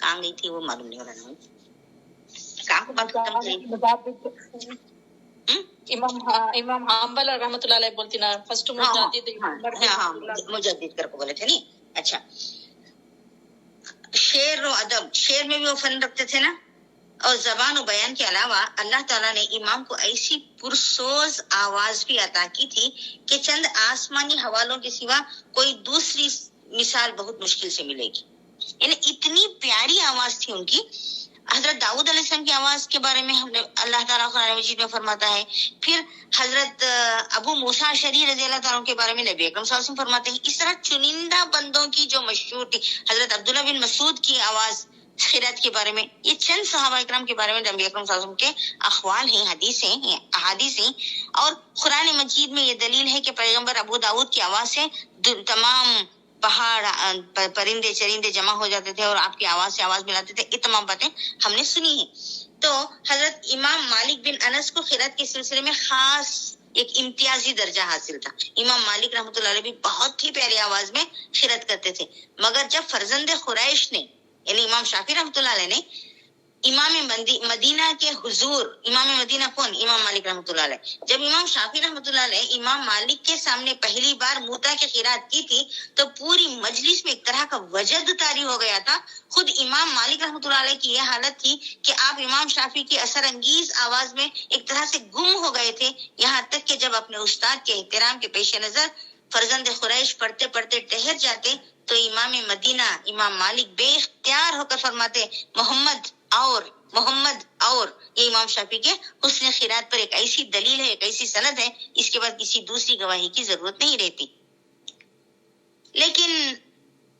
کہاں گئی تھی وہ معلوم نہیں ہو رہا. کہاں کو بات ختم کی؟ امام حنبل رحمۃ اللہ علیہ بولتی نا، فرسٹ مجدد مجدد کر کو بولے تھے نہیں. اچھا، شعر و ادب، شعر میں بھی وہ فن رکھتے تھے نا. اور زبان و بیان کے علاوہ اللہ تعالیٰ نے امام کو ایسی پرسوز آواز بھی عطا کی تھی کہ چند آسمانی حوالوں کے سوا کوئی دوسری مثال بہت مشکل سے ملے گی. یعنی اتنی پیاری آواز تھی ان کی. حضرت داؤد علیہ السلام کی آواز کے بارے میں ہم نے اللہ تعالیٰ قرآن مجید میں فرماتا ہے. پھر حضرت ابو موسیٰ اشعری رضی اللہ تعالیٰ کے بارے میں نبی اکرم صلی اللہ علیہ وسلم فرماتے ہیں. اس طرح چنندہ بندوں کی جو مشہور تھی، حضرت عبداللہ بن مسعود کی آواز خیرات کے بارے میں. یہ چند صحابہ اکرام کے بارے میں نبی اکرم صلی اللہ علیہ وسلم کے اقوال ہیں، احادیث ہیں. اور قرآن مجید میں یہ دلیل ہے کہ پیغمبر ابو داؤد کی آواز سے تمام پہاڑ، پرندے چرندے جمع ہو جاتے تھے اور آپ کی آواز سے آواز ملاتے تھے. یہ تمام باتیں ہم نے سنی ہیں. تو حضرت امام مالک بن انس کو خیرات کے سلسلے میں خاص ایک امتیازی درجہ حاصل تھا. امام مالک رحمۃ اللہ علیہ بھی بہت ہی پیاری آواز میں خیرات کرتے تھے. مگر جب فرزند قریش نے، یعنی امام شافعی رحمۃ اللہ علیہ نے امام مدینہ کے حضور، امام مدینہ کون؟ امام مالک رحمۃ اللہ علیہ. جب امام شافعی رحمۃ اللہ علیہ امام مالک کے سامنے پہلی بار موتا کی خیرات کی تھی تو پوری مجلس میں ایک طرح کا وجد طاری ہو گیا تھا. خود امام مالک رحمۃ اللہ علیہ کی یہ حالت تھی کہ آپ امام شافعی کی اثر انگیز آواز میں ایک طرح سے گم ہو گئے تھے. یہاں تک کہ جب اپنے استاد کے احترام کے پیش نظر فرزند قریش پڑھتے پڑھتے ٹہر جاتے تو امام مدینہ امام مالک بے اختیار ہو کر فرماتے، محمد اور یہ امام شافعی کے حسن خیرات پر ایک ایسی دلیل ہے، ایک ایسی سند ہے، اس کے بعد کسی دوسری گواہی کی ضرورت نہیں رہتی. لیکن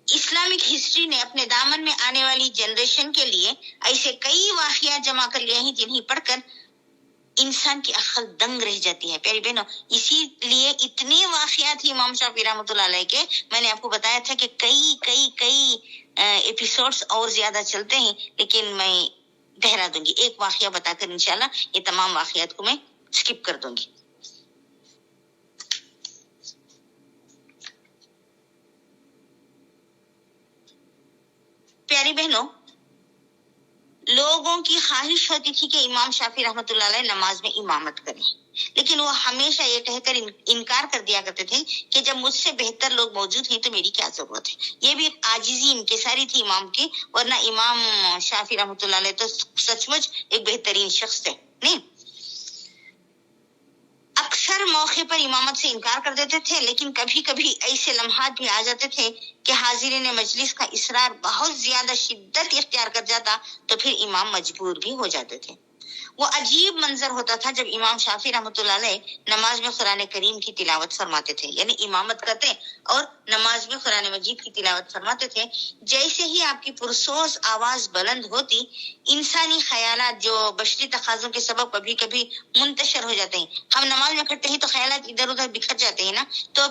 اسلامک ہسٹری نے اپنے دامن میں آنے والی جنریشن کے لیے ایسے کئی واقعات جمع کر لیے ہیں جنہیں پڑھ کر انسان کی عقل دنگ رہ جاتی ہے. پیاری بہنوں، اسی لیے اتنے واقعات ہی امام شافعی رحمۃ اللہ علیہ کے میں نے آپ کو بتایا تھا کہ کئی ایپیسوڈز اور زیادہ چلتے ہیں، لیکن میں دہرا دوں گی. ایک واقعہ بتا کر انشاءاللہ یہ تمام واقعات کو میں سکپ کر دوں گی. پیاری بہنوں، لوگوں کی خواہش ہوتی تھی کہ امام شافعی رحمۃ اللہ علیہ نماز میں امامت کریں، لیکن وہ ہمیشہ یہ کہہ کر انکار کر دیا کرتے تھے کہ جب مجھ سے بہتر لوگ موجود ہیں تو میری کیا ضرورت ہے۔ یہ بھی ایک عاجزی انکساری تھی امام کی، ورنہ امام شافعی رحمۃ اللہ علیہ تو سچ مچ ایک بہترین شخص تھے۔ نہیں، اکثر موقع پر امامت سے انکار کر دیتے تھے، لیکن کبھی کبھی ایسے لمحات بھی آ جاتے تھے کہ حاضرین مجلس کا اصرار بہت زیادہ شدت اختیار کر جاتا تو پھر امام مجبور بھی ہو جاتے تھے۔ وہ عجیب منظر ہوتا تھا جب امام شافعی رحمۃ اللہ علیہ نماز میں قرآن کریم کی تلاوت فرماتے تھے، یعنی امامت کرتے اور نماز میں قرآن مجید کی تلاوت فرماتے تھے۔ جیسے ہی آپ کی پرسوز آواز بلند ہوتی، انسانی خیالات جو بشری تقاضوں کے سبب کبھی کبھی منتشر ہو جاتے ہیں، ہم نماز میں کھڑتے ہیں تو خیالات ادھر ادھر بکھر جاتے ہیں نا، تو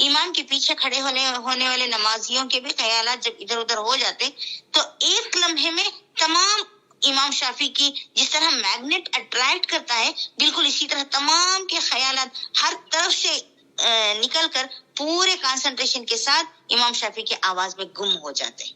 امام کے پیچھے کھڑے ہونے والے نمازیوں کے بھی خیالات جب ادھر ادھر ہو جاتے تو ایک لمحے میں تمام امام شافعی کی جس طرح میگنیٹ اٹریکٹ کرتا ہے، بالکل اسی طرح تمام کے خیالات ہر طرف سے نکل کر پورے کنسنٹریشن کے ساتھ امام شافعی کی آواز میں گم ہو جاتے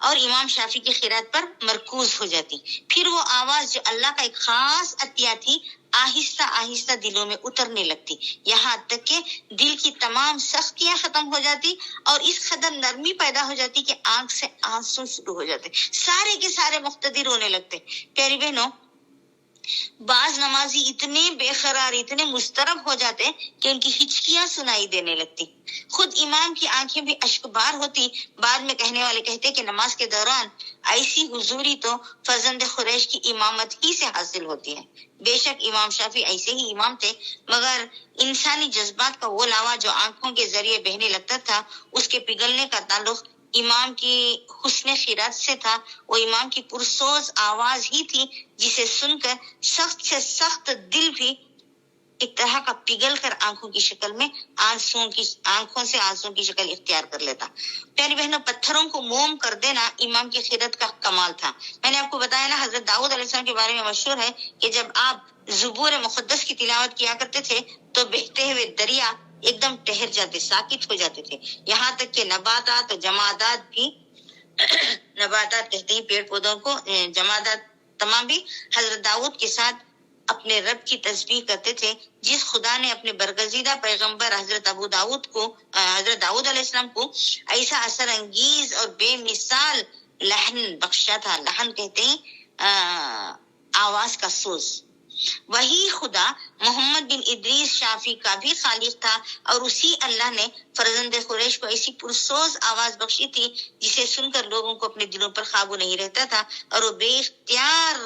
اور امام شافعی کی قرات پر مرکوز ہو جاتی۔ پھر وہ آواز جو اللہ کا ایک خاص عطیہ تھی، آہستہ آہستہ دلوں میں اترنے لگتی، یہاں تک کہ دل کی تمام سختیاں ختم ہو جاتی اور اس قدر نرمی پیدا ہو جاتی کہ آنکھ سے آنسو شروع ہو جاتے، سارے کے سارے مقتدی رونے لگتے۔ پیاری بہنوں، بعض نمازی اتنے بے قرار، اتنے مضطرب ہو جاتے کہ ان کی ہچکیاں سنائی دینے لگتی، خود امام کی آنکھیں بھی اشکبار ہوتی۔ بعد میں کہنے والے کہتے کہ نماز کے دوران ایسی حضوری تو فرزند قریش کی امامت ہی سے حاصل ہوتی ہے۔ بے شک امام شافعی ایسے ہی امام تھے، مگر انسانی جذبات کا وہ لاوا جو آنکھوں کے ذریعے بہنے لگتا تھا، اس کے پگھلنے کا تعلق امام کی حسن خیرات سے تھا۔ وہ امام کی پرسوز آواز ہی تھی جسے سن کر سخت سے سخت دل بھی ایک طرح کا پگھل کر آنکھوں کی شکل میں آنکھوں سے آنسوں کی شکل اختیار کر لیتا۔ پیاری بہنوں، پتھروں کو موم کر دینا امام کی خیرت کا کمال تھا۔ میں نے آپ کو بتایا نا، حضرت داؤد علیہ السلام کے بارے میں مشہور ہے کہ جب آپ زبور مقدس کی تلاوت کیا کرتے تھے تو بہتے ہوئے دریا ایک دم ٹہر جاتے، ساکت ہو جاتے تھے، یہاں تک کہ نباتات اور جمادات بھی نباتات کہتے ہیں پیڑ پودوں کو، جمادات تمام بھی حضرت داؤد کے ساتھ اپنے رب کی تسبیح کرتے تھے، جس خدا نے اپنے برگزیدہ پیغمبر حضرت داؤد علیہ السلام کو ایسا اثر انگیز اور بے مثال لحن بخشا تھا۔ لحن کہتے ہیں آواز کا سوز۔ وہی خدا محمد بن ادریس شافعی کا بھی خالق تھا، اور اسی اللہ نے فرزند قریش کو ایسی پرسوز آواز بخشی تھی جسے سن کر لوگوں کو اپنے دلوں پر قابو نہیں رہتا تھا اور وہ بے اختیار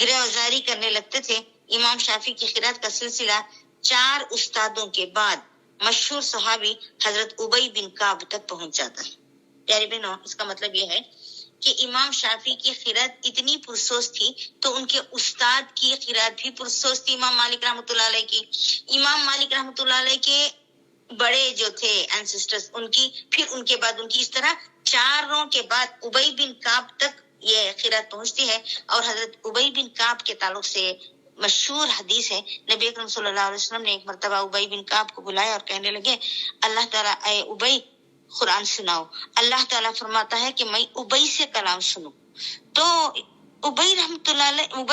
گریزاری کرنے لگتے تھے۔ امام شافعی کی قرات کا سلسلہ 4 استادوں کے بعد مشہور صحابی حضرت ابی بن کعب تک پہنچ جاتا ہے۔ پیاری بہنوں، اس کا مطلب یہ ہے کہ امام شافعی کی قرات اتنی پرسوز تھی تو ان کے استاد کی قرات بھی پرسوز تھی، امام مالک رحمۃ اللہ علیہ کی۔ امام مالک رحمۃ اللہ علیہ کے بڑے جو تھے اینسسٹرز، ان کی پھر ان کے بعد ان کی، اس طرح 4 کے بعد ابی بن کعب تک یہ قرات پہنچتی ہے۔ اور حضرت ابی بن کعب کے تعلق سے مشہور حدیث ہے، نبی اکرم صلی اللہ علیہ وسلم نے ایک مرتبہ ابی بن کعب کو بلایا اور کہنے لگے، اللہ تعالیٰ اے ابی قرآن سناؤ۔ اللہ تعالیٰ فرماتا ہے کہ میں ابی سے کلام سنوں۔ تو ابی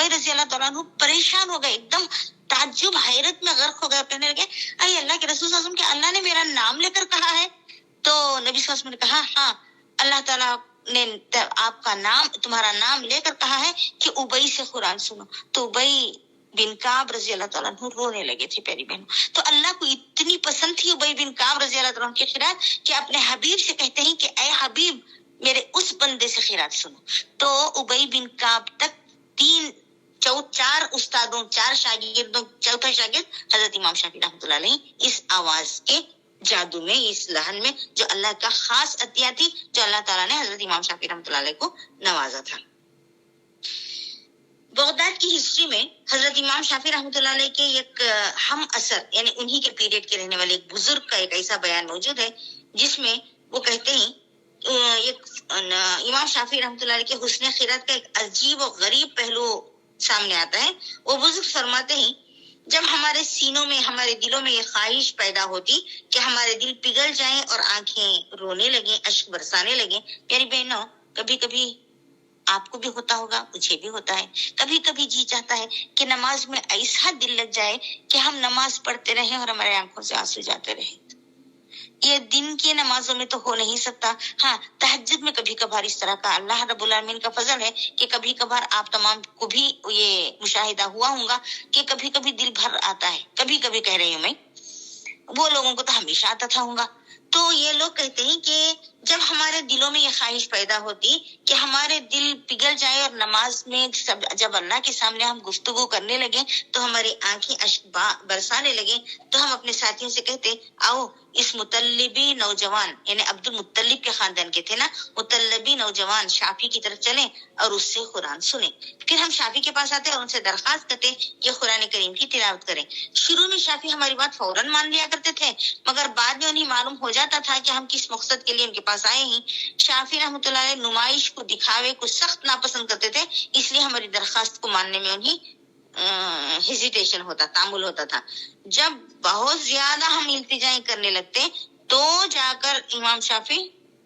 رضی اللہ تعالیٰ عنہ پریشان ہو گئے، ایک دم تعجب حیرت میں غرق ہو گئے، کہنے لگے اے اللہ کے رسول صلی اللہ علیہ وسلم، کہ اللہ نے میرا نام لے کر کہا ہے؟ تو نبی صلی اللہ علیہ وسلم نے کہا ہاں، اللہ تعالیٰ نے آپ کا نام، تمہارا نام لے کر کہا ہے کہ ابی سے قرآن سنو۔ تو ابی بن کعب رضی اللہ تعالیٰ عنہ رونے لگے تھے۔ پیاری بہنوں، تو اللہ کو اتنی پسند تھی ابی بن کعب رضی اللہ تعالیٰ عنہ کی قرات کہ اپنے حبیب سے کہتے ہیں کہ اے حبیب، میرے اس بندے سے قرات سنو۔ تو ابی بن کعب تک 4 استادوں، 4 شاگردوں، چوتھا شاگرد حضرت امام شافعی رحمۃ اللہ علیہ اس آواز کے جادو میں، اس لہن میں جو اللہ کا خاص عطیہ تھی، جو اللہ تعالیٰ نے حضرت امام شافعی رحمۃ اللہ علیہ کو نوازا تھا۔ بغداد کی ہسٹری میں حضرت امام شافعی رحمۃ اللہ علیہ کے ایک ہم اثر، یعنی انہی کے پیریڈ کے رہنے والے ایک بزرگ کا ایک ایسا بیان موجود ہے جس میں وہ کہتے ہیں امام شافعی رحمۃ اللہ علیہ کے حسن خیرات کا ایک عجیب و غریب پہلو سامنے آتا ہے۔ وہ بزرگ فرماتے ہیں، جب ہمارے سینوں میں، ہمارے دلوں میں یہ خواہش پیدا ہوتی کہ ہمارے دل پگھل جائیں اور آنکھیں رونے لگیں، اشک برسانے لگیں، پیاری بہنوں، کبھی کبھی آپ کو بھی ہوتا ہوگا, مجھے بھی ہوتا ہے, کبھی کبھی جی چاہتا ہے کہ نماز میں ایسا دل لگ جائے کہ ہم نماز پڑھتے رہیں اور ہمارے آنکھوں سے آنسو جاتے رہیں. یہ دن کی نمازوں میں تو ہو نہیں سکتا. ہاں, تہجد میں کبھی کبھار اس طرح کا اللہ رب العالمین کا فضل ہے کہ کبھی کبھار آپ تمام کو بھی یہ مشاہدہ ہوا ہوگا کہ کبھی کبھی دل بھر آتا ہے. کبھی کبھی کہہ رہی ہوں میں, وہ لوگوں کو تو ہمیشہ آتا تھا ہوگا. تو یہ لوگ کہتے ہیں کہ جب ہمارے دلوں میں یہ خواہش پیدا ہوتی کہ ہمارے دل پگھل جائے اور نماز میں جب اللہ کے سامنے ہم گفتگو کرنے لگے تو ہماری آنکھیں اشک برسانے لگے, تو ہم اپنے ساتھیوں سے کہتے آؤ اس مطلبی نوجوان, یعنی عبد المطلب کے خاندان کے تھے نا, مطلبی نوجوان شافی کی طرف چلیں اور اس سے قرآن سنیں. پھر ہم شافی کے پاس آتے اور ان سے درخواست کرتے کہ قرآن کریم کی تلاوت کریں. شروع میں شافی ہماری بات فوراً مان لیا کرتے تھے, مگر بعد میں انہیں معلوم ہو جاتا تھا کہ ہم کس مقصد کے لیے ان کے پاس آئے ہیں. شافی رحمۃ اللہ علیہ نمائش کو, دکھاوے کو سخت ناپسند کرتے تھے, اس لیے ہماری درخواست کو ماننے میں انہیں ہیزیٹیشن ہوتا, تعامل ہوتا تھا. جب بہت زیادہ ہم التجائیں کرنے لگتے تو جا کر امام شافی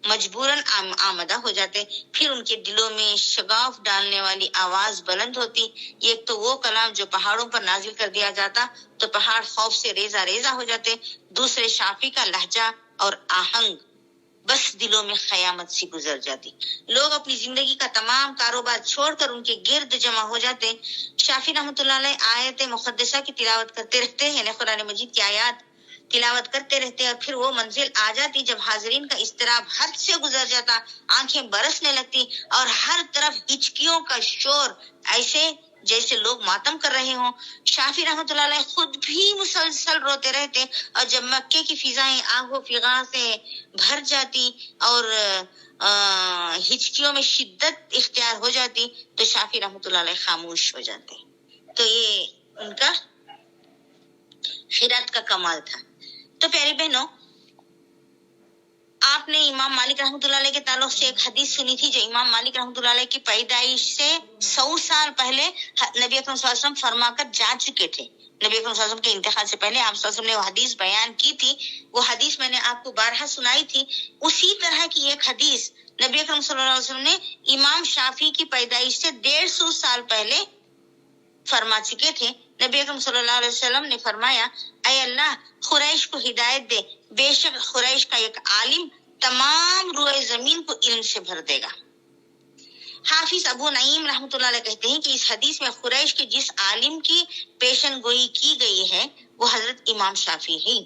مجبوراً آمدہ ہو جاتے. پھر ان کے دلوں میں شگاف ڈالنے والی آواز بلند ہوتی. ایک تو وہ کلام جو پہاڑوں پر نازل کر دیا جاتا تو پہاڑ خوف سے ریزہ ریزہ ہو جاتے. دوسرے شافی کا لہجہ اور آہنگ بس دلوں میں قیامت سی گزر جاتی. لوگ اپنی زندگی کا تمام کاروبار چھوڑ کر ان کے گرد جمع ہو جاتے. شافی رحمۃ اللہ علیہ آیت مقدسہ کی تلاوت کرتے رہتے, یعنی قرآن مجید کی آیات تلاوت کرتے رہتے, اور پھر وہ منزل آ جاتی جب حاضرین کا اضطراب حد سے گزر جاتا, آنکھیں برسنے لگتی اور ہر طرف ہچکیوں کا شور, ایسے جیسے لوگ ماتم کر رہے ہوں. شافی رحمۃ اللہ علیہ خود بھی مسلسل روتے رہتے, اور جب مکے کی فضائیں آگ و فضا سے بھر جاتی اور ہچکیوں میں شدت اختیار ہو جاتی تو شافی رحمۃ اللہ علیہ خاموش ہو جاتے. تو یہ ان کا خیرات کا کمال تھا. تو پیاری بہنوں, آپ نے امام مالک رحمۃ اللہ علیہ کے تعلق سے ایک حدیث سنی تھی جو امام مالک رحمۃ اللہ علیہ کی پیدائش سے 100 سال پہلے نبی اکرم صلی اللہ علیہ وسلم فرما کر جا چکے تھے. نبی اکرم صلی اللہ علیہ وسلم کے انتقال سے پہلے آپ صلی اللہ علیہ وسلم نے وہ حدیث بیان کی تھی. وہ حدیث میں نے آپ کو بارہا سنائی تھی. اسی طرح کی ایک حدیث نبی اکرم صلی اللہ علیہ وسلم نے امام شافی کی پیدائش سے 150 سال پہلے فرما چکے تھے. نبی اکرم صلی اللہ علیہ وسلم نے فرمایا, اے اللہ قریش کو ہدایت دے, بے شک قریش کا ایک عالم تمام روئے زمین کو علم سے بھر دے گا. حافظ ابو نعیم رحمۃ اللہ علیہ کہتے ہیں کہ اس حدیث میں قریش کے جس عالم کی پیشن گوئی کی گئی ہے وہ حضرت امام شافی ہے.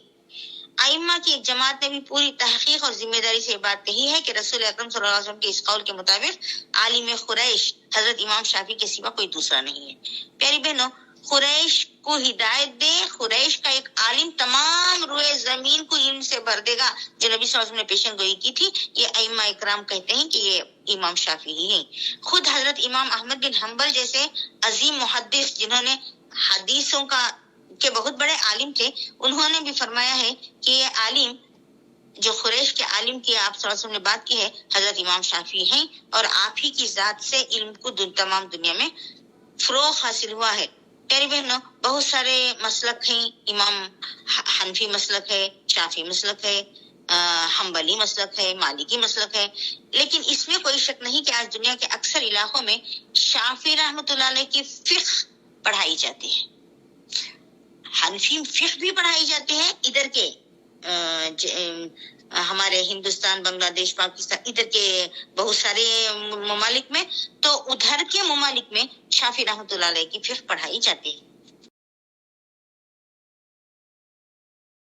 ائمہ کی ایک جماعت نے بھی پوری تحقیق اور ذمہ داری سے بات کہی ہے کہ رسول اکرم صلی اللہ علیہ وسلم کے اس قول کے مطابق عالم قریش حضرت امام شافی کے سوا کوئی دوسرا نہیں ہے. پیاری بہنوں, قریش کو ہدایت دے, قریش کا ایک عالم تمام روئے زمین کو علم سے بھر دے گا, جو نبی صلی اللہ علیہ وسلم نے پیشن گوئی کی تھی. یہ ائمہ اکرام کہتے ہیں کہ یہ امام شافی ہی ہیں. خود حضرت امام احمد بن حنبل جیسے عظیم محدث جنہوں نے حدیثوں کے بہت بڑے عالم تھے, انہوں نے بھی فرمایا ہے کہ یہ عالم جو قریش کے عالم کی آپ صلی اللہ علیہ وسلم نے بات کی ہے حضرت امام شافی ہیں, اور آپ ہی کی ذات سے علم کو تمام دنیا میں فروغ حاصل ہوا ہے. پیاری بہنوں, بہت سارے مسلک ہیں. امام حنفی مسلک ہے, شافی مسلک ہے, حنبلی مسلک ہے, مالکی مسلک ہے, لیکن اس میں کوئی شک نہیں کہ آج دنیا کے اکثر علاقوں میں شافی رحمۃ اللہ علیہ کی فقہ پڑھائی جاتی ہے. حنفی فقہ بھی پڑھائی جاتی ہے ادھر کے ہمارے ہندوستان, بنگلہ دیش, پاکستان, ادھر کے بہت سارے ممالک میں. تو ادھر کے ممالک میں شافی رحمۃ اللہ علیہ کی فقہ پڑھائی جاتی ہے.